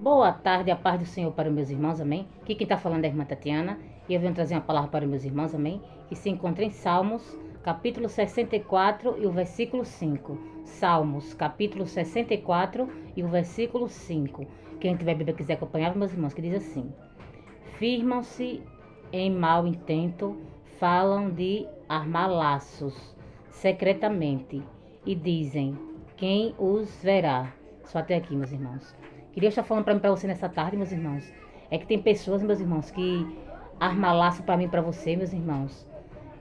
Boa tarde, a paz do Senhor para os meus irmãos, amém? Aqui quem está falando é a irmã Tatiana e eu venho trazer uma palavra para os meus irmãos, amém? Que se encontra em Salmos, capítulo 64 e o versículo 5. Salmos, capítulo 64 e o versículo 5. Quem tiver Bíblia quiser acompanhar, meus irmãos, que diz assim: Firmam-se em mau intento, falam de armar laços secretamente e dizem: quem os verá? Só até aqui, meus irmãos. Queria estar falando para você nessa tarde, meus irmãos. É que tem pessoas, meus irmãos, que armam laço para mim e para você, meus irmãos.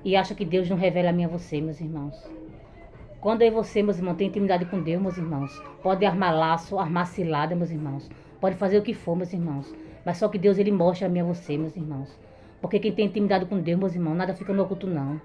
E acham que Deus não revela a mim a você, meus irmãos. Quando eu e você, meus irmãos, tem intimidade com Deus, meus irmãos, pode armar laço, armar cilada, meus irmãos. Pode fazer o que for, meus irmãos. Mas só que Deus, ele mostra a mim a você, meus irmãos. Porque quem tem intimidade com Deus, meus irmãos, nada fica no oculto, não.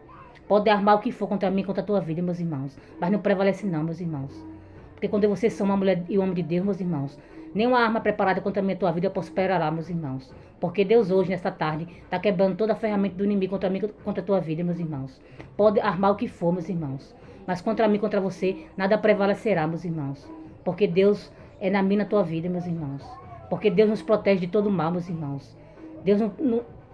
Pode armar o que for contra mim, contra a tua vida, meus irmãos. Mas não prevalece, não, meus irmãos. Porque quando vocês são uma mulher e um homem de Deus, meus irmãos, nenhuma arma preparada contra a minha tua vida prosperará, meus irmãos. Porque Deus hoje, nesta tarde, está quebrando toda a ferramenta do inimigo contra mim, contra a tua vida, meus irmãos. Pode armar o que for, meus irmãos. Mas contra mim, contra você, nada prevalecerá, meus irmãos. Porque Deus é na minha, na tua vida, meus irmãos. Porque Deus nos protege de todo mal, meus irmãos. Deus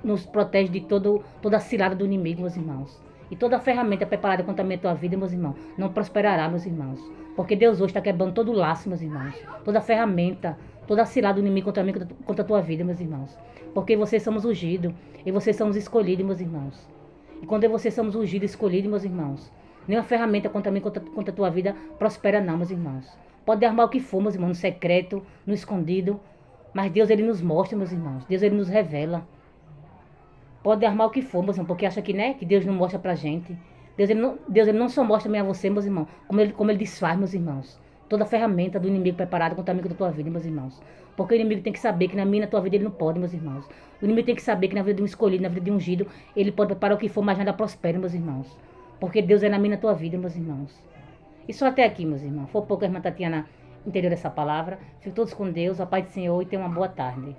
nos protege de toda a cilada do inimigo, meus irmãos. E toda a ferramenta preparada contra a minha tua vida, meus irmãos, não prosperará, meus irmãos. Porque Deus hoje está quebrando todo o laço, meus irmãos. Toda a ferramenta, toda a cilada do inimigo contra mim, contra a tua vida, meus irmãos. Porque vocês somos ungidos e vocês somos escolhidos, meus irmãos. E quando vocês somos ungidos e escolhidos, meus irmãos, nenhuma ferramenta contra mim, contra a tua vida, prospera não, meus irmãos. Pode armar o que for, meus irmãos, no secreto, no escondido. Mas Deus, ele nos mostra, meus irmãos. Deus, ele nos revela. Pode armar o que for, meus irmãos, porque acha que, né, que Deus não mostra pra gente. Deus, ele não só mostra a você, meus irmãos, como ele desfaz, meus irmãos. Toda a ferramenta do inimigo preparada contra a amigo da tua vida, meus irmãos. Porque o inimigo tem que saber que na minha e na tua vida ele não pode, meus irmãos. O inimigo tem que saber que na vida de um escolhido, na vida de um ungido, ele pode preparar o que for, mas nada prospera, meus irmãos. Porque Deus é na minha e na tua vida, meus irmãos. E só até aqui, meus irmãos. Foi pouco a irmã Tatiana entendeu essa palavra. Fiquem todos com Deus, a paz do Senhor e tenham uma boa tarde.